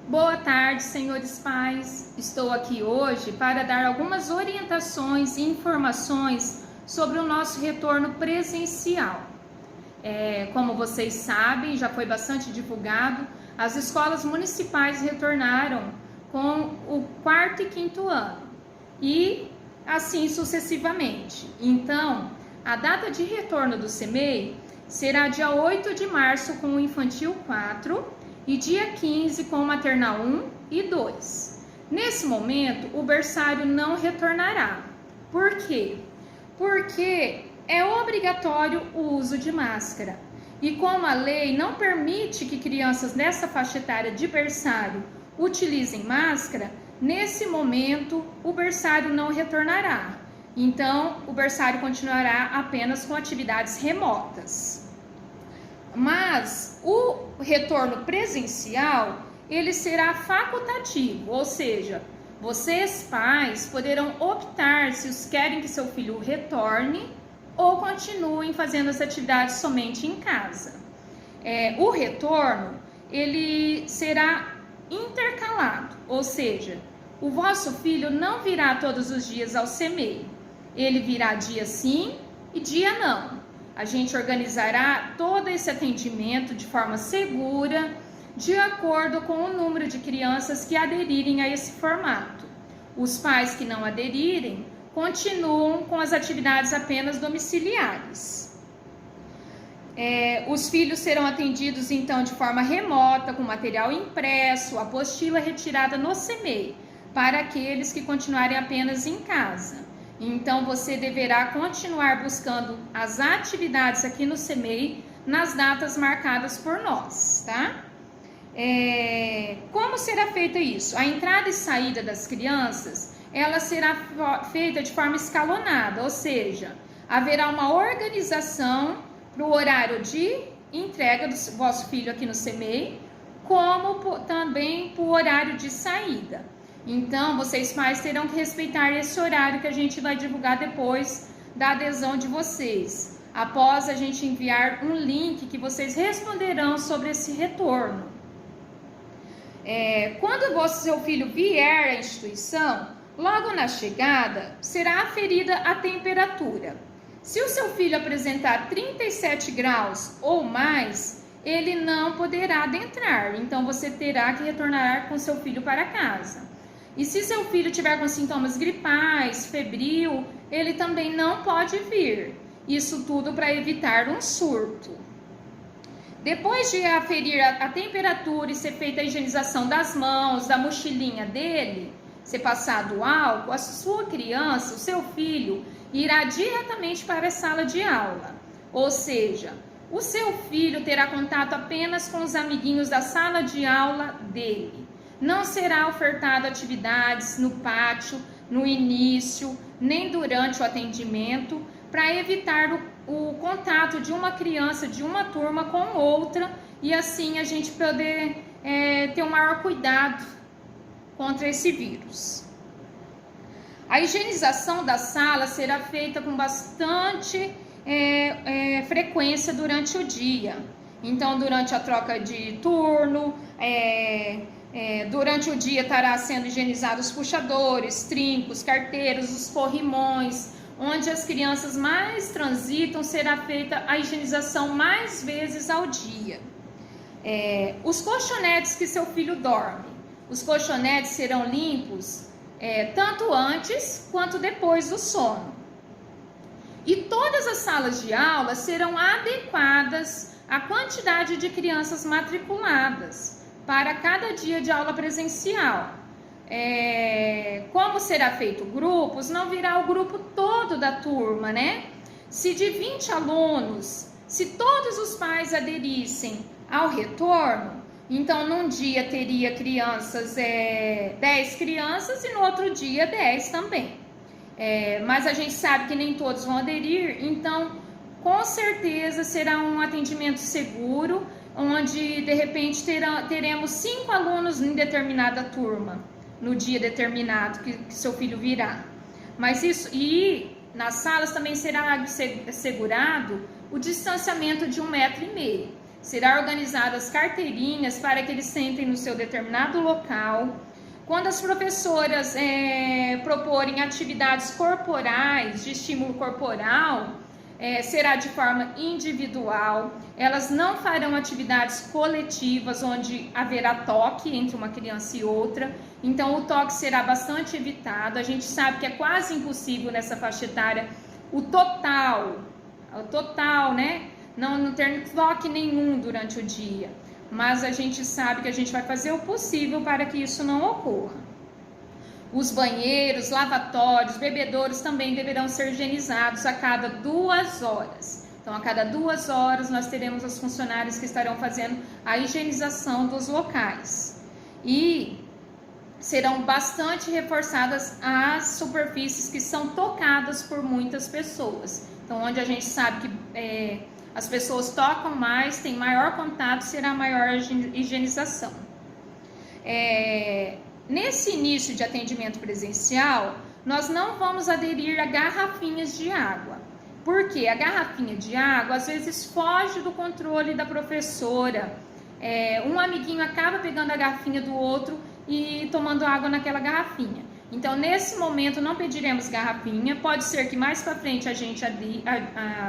Boa tarde, senhores pais. Estou aqui hoje para dar algumas orientações e informações sobre o nosso retorno presencial. Como vocês sabem, já foi bastante divulgado, as escolas municipais retornaram com o quarto e quinto ano e assim sucessivamente. Então, a data de retorno do CMEI será dia 8 de março com o Infantil 4 e dia 15 com o Maternal 1 e 2. Nesse momento, o berçário não retornará. Por quê? Porque é obrigatório o uso de máscara. E como a lei não permite que crianças nessa faixa etária de berçário utilizem máscara, nesse momento o berçário não retornará. Então, o berçário continuará apenas com atividades remotas. Mas o retorno presencial, ele será facultativo, ou seja, vocês pais poderão optar se querem que seu filho retorne ou continuem fazendo as atividades somente em casa. O retorno, ele será intercalado, ou seja, o vosso filho não virá todos os dias ao CMEI, ele virá dia sim e dia não. A gente organizará todo esse atendimento de forma segura, de acordo com o número de crianças que aderirem a esse formato. Os pais que não aderirem continuam com as atividades apenas domiciliares. Os filhos serão atendidos então de forma remota, com material impresso, apostila retirada no CMEI, para aqueles que continuarem apenas em casa. Então, você deverá continuar buscando as atividades aqui no CMEI nas datas marcadas por nós, tá? Como será feita isso? A entrada e saída das crianças, ela será feita de forma escalonada, ou seja, haverá uma organização para o horário de entrega do vosso filho aqui no CMEI, como também para o horário de saída. Então, vocês pais terão que respeitar esse horário que a gente vai divulgar depois da adesão de vocês, após a gente enviar um link que vocês responderão sobre esse retorno. Quando o seu filho vier à instituição, logo na chegada, será aferida a temperatura. Se o seu filho apresentar 37 graus ou mais, ele não poderá adentrar, então você terá que retornar com seu filho para casa. E se seu filho tiver com sintomas gripais, febril, ele também não pode vir. Isso tudo para evitar um surto. Depois de aferir a temperatura e ser feita a higienização das mãos, da mochilinha dele, ser passado álcool, a sua criança, o seu filho, irá diretamente para a sala de aula. Ou seja, o seu filho terá contato apenas com os amiguinhos da sala de aula dele. Não será ofertado atividades no pátio, no início, nem durante o atendimento, para evitar o contato de uma criança, de uma turma com outra, e assim a gente poder ter um maior cuidado contra esse vírus. A higienização da sala será feita com bastante frequência durante o dia. Então, durante a troca de turno, durante o dia estará sendo higienizados os puxadores, trincos, carteiros, os corrimões, onde as crianças mais transitam, será feita a higienização mais vezes ao dia. Os colchonetes que seu filho dorme, os colchonetes serão limpos tanto antes quanto depois do sono. E todas as salas de aula serão adequadas à quantidade de crianças matriculadas para cada dia de aula presencial. Como será feito grupos, não virá o grupo todo da turma, né? Se de 20 alunos, se todos os pais aderissem ao retorno, então num dia teria crianças, 10 crianças e no outro dia 10 também. Mas a gente sabe que nem todos vão aderir, então com certeza será um atendimento seguro, onde de repente teremos 5 alunos em determinada turma, no dia determinado que seu filho virá. Mas isso, e nas salas também será assegurado o distanciamento de 1,5 m. será organizado as carteirinhas para que eles sentem no seu determinado local. Quando as professoras proporem atividades corporais, de estímulo corporal, será de forma individual. Elas não farão atividades coletivas, onde haverá toque entre uma criança e outra. Então, o toque será bastante evitado. A gente sabe que é quase impossível nessa faixa etária o total, né? Não ter toque nenhum durante o dia. Mas a gente sabe que a gente vai fazer o possível para que isso não ocorra. Os banheiros, lavatórios, bebedouros também deverão ser higienizados a cada 2 horas. Então, a cada 2 horas nós teremos os funcionários que estarão fazendo a higienização dos locais. E serão bastante reforçadas as superfícies que são tocadas por muitas pessoas. Então, onde a gente sabe que as pessoas tocam mais, tem maior contato, será maior a higienização. Nesse início de atendimento presencial, nós não vamos aderir a garrafinhas de água. Porque a garrafinha de água, às vezes, foge do controle da professora. Um amiguinho acaba pegando a garrafinha do outro e tomando água naquela garrafinha. Então, nesse momento, não pediremos garrafinha. Pode ser que mais para frente a gente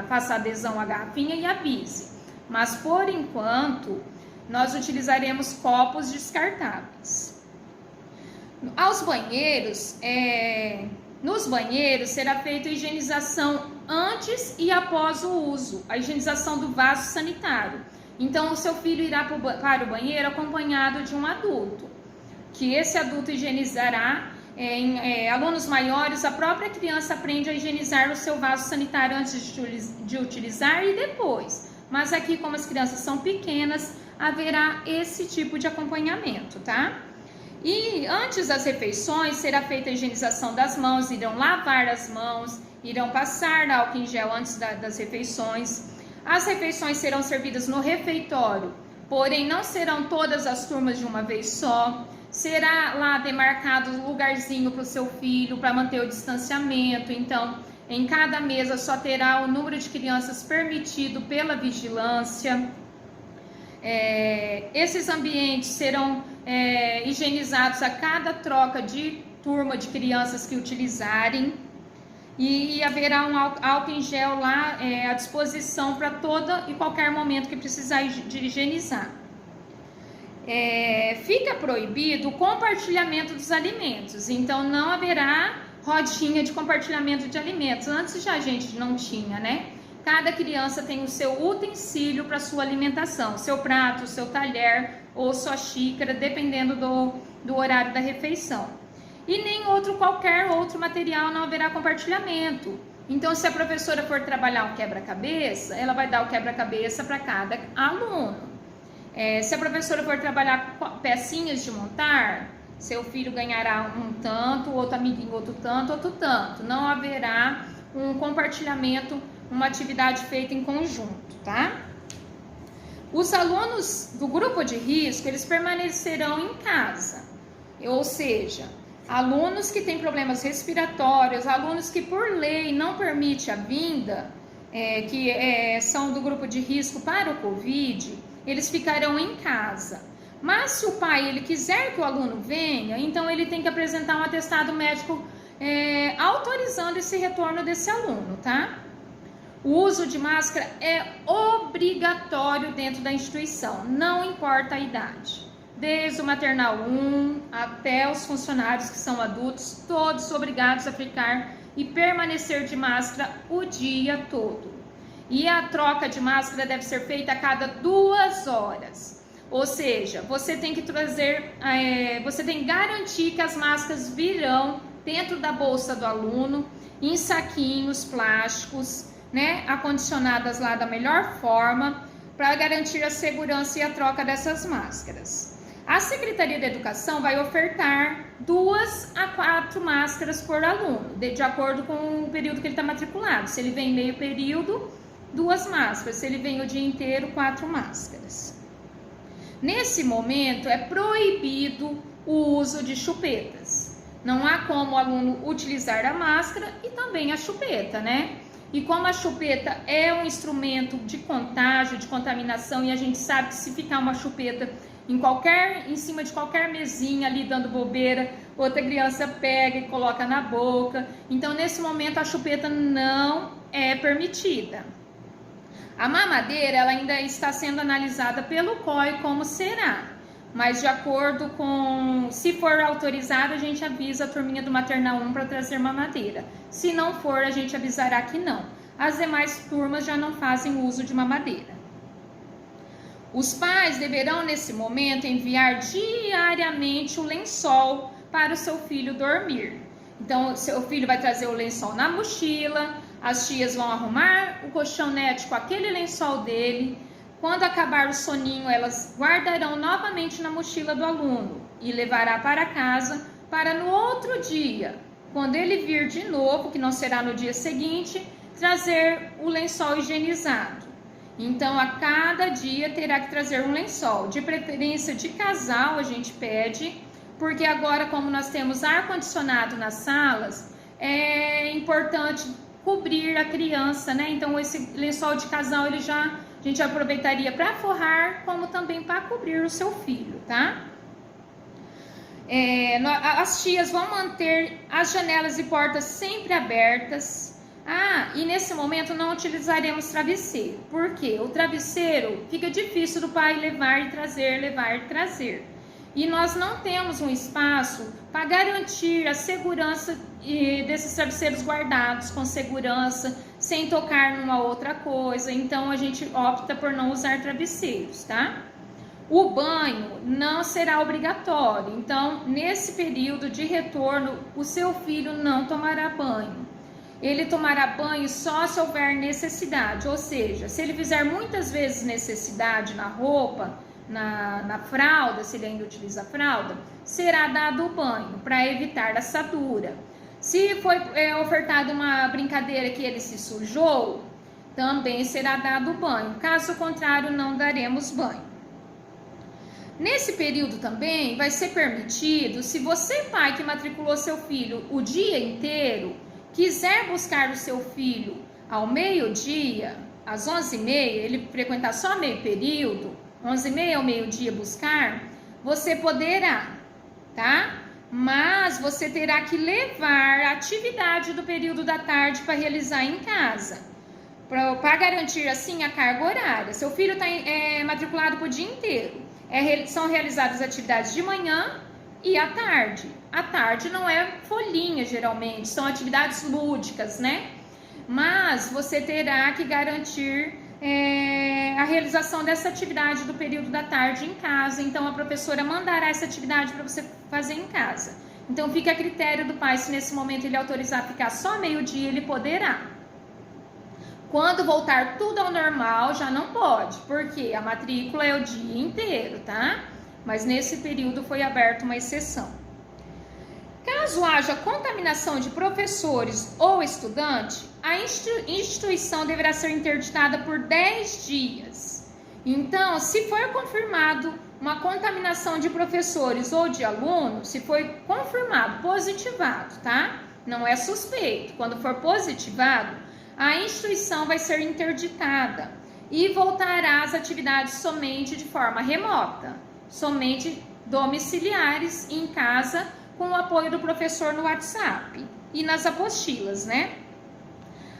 faça adesão à garrafinha e avise. Mas, por enquanto, nós utilizaremos copos descartáveis. Aos banheiros, nos banheiros será feita a higienização antes e após o uso, a higienização do vaso sanitário. Então, o seu filho irá para o banheiro acompanhado de um adulto, que esse adulto higienizará. Em alunos maiores, a própria criança aprende a higienizar o seu vaso sanitário antes de utilizar e depois. Mas aqui, como as crianças são pequenas, haverá esse tipo de acompanhamento, tá? E antes das refeições, será feita a higienização das mãos, irão lavar as mãos, irão passar álcool em gel antes das refeições. As refeições serão servidas no refeitório, porém não serão todas as turmas de uma vez só. Será lá demarcado um lugarzinho para o seu filho, para manter o distanciamento. Então, em cada mesa só terá o número de crianças permitido pela vigilância. Esses ambientes serão higienizados a cada troca de turma de crianças que utilizarem. E haverá um álcool em gel lá à disposição para todo e qualquer momento que precisar de higienizar. Fica proibido o compartilhamento dos alimentos, então não haverá rodinha de compartilhamento de alimentos. Antes já a gente não tinha, né? Cada criança tem o seu utensílio para sua alimentação, seu prato, seu talher ou sua xícara, dependendo do horário da refeição. E nem qualquer outro material não haverá compartilhamento. Então, se a professora for trabalhar o quebra-cabeça, ela vai dar o quebra-cabeça para cada aluno. Se a professora for trabalhar pecinhas de montar, seu filho ganhará um tanto, outro amiguinho outro tanto. Não haverá um compartilhamento, uma atividade feita em conjunto, tá? Os alunos do grupo de risco, eles permanecerão em casa. Ou seja, alunos que têm problemas respiratórios, alunos que por lei não permite a vinda, são do grupo de risco para o Covid, eles ficarão em casa. Mas se o pai ele quiser que o aluno venha, então ele tem que apresentar um atestado médico autorizando esse retorno desse aluno, tá? O uso de máscara é obrigatório dentro da instituição, não importa a idade. Desde o maternal 1 até os funcionários que são adultos, todos obrigados a ficar e permanecer de máscara o dia todo. E a troca de máscara deve ser feita a cada 2 horas. Ou seja, você tem que garantir que as máscaras virão dentro da bolsa do aluno, em saquinhos plásticos, né, acondicionadas lá da melhor forma, para garantir a segurança e a troca dessas máscaras. A Secretaria da Educação vai ofertar 2 a 4 máscaras por aluno, de acordo com o período que ele está matriculado. Se ele vem meio período, 2 máscaras. Se ele vem o dia inteiro, 4 máscaras. Nesse momento, é proibido o uso de chupetas. Não há como o aluno utilizar a máscara e também a chupeta, né? E como a chupeta é um instrumento de contágio, de contaminação, e a gente sabe que se ficar uma chupeta em cima de qualquer mesinha ali dando bobeira, outra criança pega e coloca na boca. Então, nesse momento, a chupeta não é permitida. A mamadeira, ela ainda está sendo analisada pelo COI como será. Mas de acordo com, se for autorizado, a gente avisa a turminha do Maternal 1 para trazer mamadeira. Se não for, a gente avisará que não. As demais turmas já não fazem uso de mamadeira. Os pais deverão, nesse momento, enviar diariamente o lençol para o seu filho dormir. Então, o seu filho vai trazer o lençol na mochila, as tias vão arrumar o colchonete com aquele lençol dele. Quando acabar o soninho, elas guardarão novamente na mochila do aluno e levará para casa para no outro dia, quando ele vir de novo, que não será no dia seguinte, trazer o lençol higienizado. Então, a cada dia terá que trazer um lençol, de preferência de casal, a gente pede, porque agora, como nós temos ar-condicionado nas salas, é importante cobrir a criança, né? Então, esse lençol de casal, a gente aproveitaria para forrar, como também para cobrir o seu filho, tá? As tias vão manter as janelas e portas sempre abertas. E nesse momento não utilizaremos travesseiro. Por quê? O travesseiro fica difícil do pai levar e trazer. E nós não temos um espaço para garantir a segurança desses travesseiros guardados com segurança, sem tocar numa outra coisa. Então, a gente opta por não usar travesseiros, tá? O banho não será obrigatório. Então, nesse período de retorno, o seu filho não tomará banho. Ele tomará banho só se houver necessidade, ou seja, se ele fizer muitas vezes necessidade na roupa, na fralda, se ele ainda utiliza fralda, será dado o banho para evitar assadura. Se foi ofertada uma brincadeira que ele se sujou, também será dado o banho. Caso contrário, não daremos banho. Nesse período também vai ser permitido, se você, pai, que matriculou seu filho o dia inteiro, quiser buscar o seu filho ao meio-dia, às 11h30, ele frequentar só meio período, 11h30 ao meio-dia buscar, você poderá, tá? Mas você terá que levar a atividade do período da tarde para realizar em casa, para garantir assim a carga horária. Seu filho está matriculado para o dia inteiro, são realizadas atividades de manhã e à tarde. À tarde não é folhinha, geralmente, são atividades lúdicas, né? Mas você terá que garantir a realização dessa atividade do período da tarde em casa. Então, a professora mandará essa atividade para você fazer em casa. Então, fica a critério do pai, se nesse momento ele autorizar ficar só meio-dia, ele poderá. Quando voltar tudo ao normal, já não pode, porque a matrícula é o dia inteiro, tá? Mas nesse período foi aberta uma exceção. Caso haja contaminação de professores ou estudante, a instituição deverá ser interditada por 10 dias. Então, se for confirmado uma contaminação de professores ou de alunos, se for confirmado, positivado, tá? Não é suspeito. Quando for positivado, a instituição vai ser interditada e voltará às atividades somente de forma remota, somente domiciliares em casa, com o apoio do professor no WhatsApp e nas apostilas, né?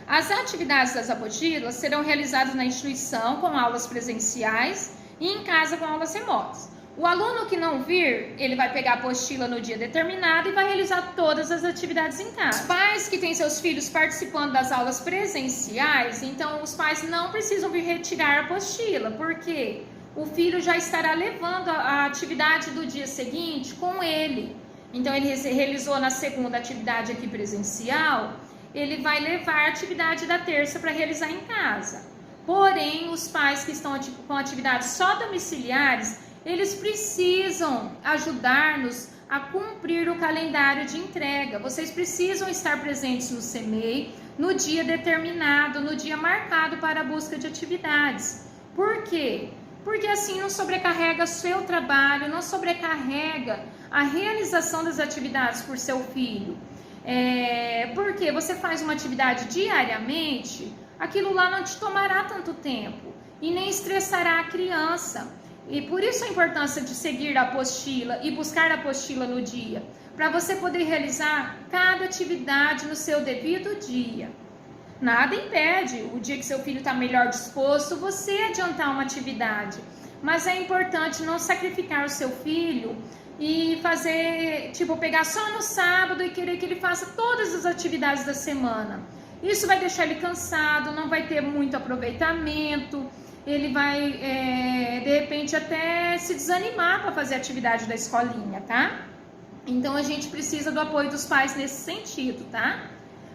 As atividades das apostilas serão realizadas na instituição com aulas presenciais e em casa com aulas remotas. O aluno que não vir, ele vai pegar a apostila no dia determinado e vai realizar todas as atividades em casa. Os pais que têm seus filhos participando das aulas presenciais, então os pais não precisam vir retirar a apostila, porque o filho já estará levando a atividade do dia seguinte com ele. Então, ele realizou na segunda atividade aqui presencial, ele vai levar a atividade da terça para realizar em casa. Porém, os pais que estão com atividades só domiciliares, eles precisam ajudar-nos a cumprir o calendário de entrega. Vocês precisam estar presentes no CMEI no dia determinado, no dia marcado para a busca de atividades. Por quê? Porque assim não sobrecarrega o seu trabalho, não sobrecarrega a realização das atividades por seu filho. Porque você faz uma atividade diariamente, aquilo lá não te tomará tanto tempo e nem estressará a criança. E por isso a importância de seguir a apostila e buscar a apostila no dia, para você poder realizar cada atividade no seu devido dia. Nada impede, o dia que seu filho está melhor disposto, você adiantar uma atividade. Mas é importante não sacrificar o seu filho e fazer, pegar só no sábado e querer que ele faça todas as atividades da semana. Isso vai deixar ele cansado, não vai ter muito aproveitamento, ele vai, de repente, até se desanimar para fazer a atividade da escolinha, tá? Então, a gente precisa do apoio dos pais nesse sentido, tá?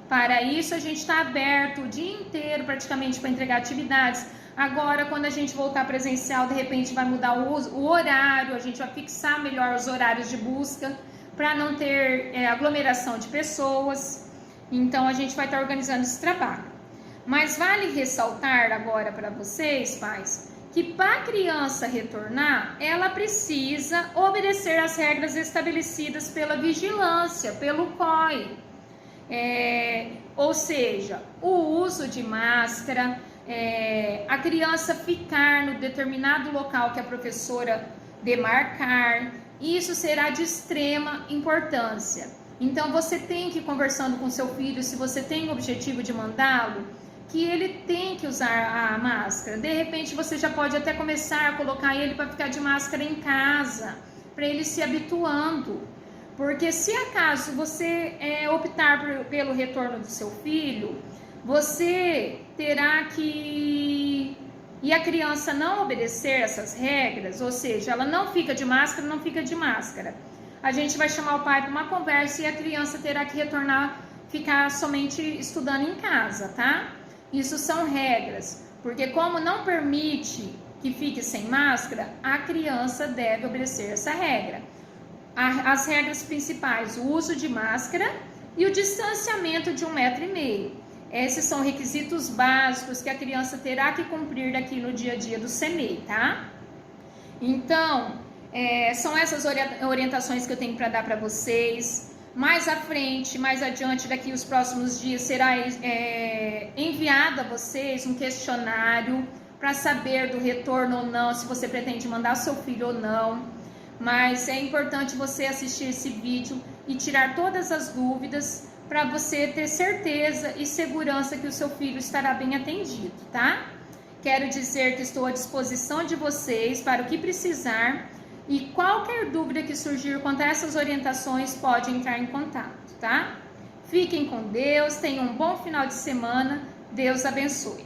Para isso, a gente está aberto o dia inteiro, praticamente, para entregar atividades. Agora, quando a gente voltar presencial, de repente vai mudar o horário, a gente vai fixar melhor os horários de busca, para não ter aglomeração de pessoas. Então, a gente vai estar organizando esse trabalho. Mas vale ressaltar agora para vocês, pais, que para a criança retornar, ela precisa obedecer às regras estabelecidas pela vigilância, pelo COI. Ou seja, o uso de máscara, a criança ficar no determinado local que a professora demarcar, isso será de extrema importância. Então, você tem que ir conversando com seu filho, se você tem o objetivo de mandá-lo, que ele tem que usar a máscara. De repente, você já pode até começar a colocar ele para ficar de máscara em casa, para ele se habituando. Porque se acaso você optar pelo retorno do seu filho, você terá que... E a criança não obedecer essas regras, ou seja, ela não fica de máscara, não fica de máscara. A gente vai chamar o pai para uma conversa e a criança terá que retornar, ficar somente estudando em casa, tá? Isso são regras, porque como não permite que fique sem máscara, a criança deve obedecer essa regra. As regras principais, o uso de máscara e o distanciamento de 1,5 metro. Esses são requisitos básicos que a criança terá que cumprir aqui no dia a dia do CEMEI, tá? Então, são essas orientações que eu tenho para dar para vocês. Mais à frente, mais adiante, daqui os próximos dias, será enviado a vocês um questionário para saber do retorno ou não, se você pretende mandar seu filho ou não. Mas é importante você assistir esse vídeo e tirar todas as dúvidas para você ter certeza e segurança que o seu filho estará bem atendido, tá? Quero dizer que estou à disposição de vocês para o que precisar e qualquer dúvida que surgir quanto a essas orientações pode entrar em contato, tá? Fiquem com Deus, tenham um bom final de semana, Deus abençoe.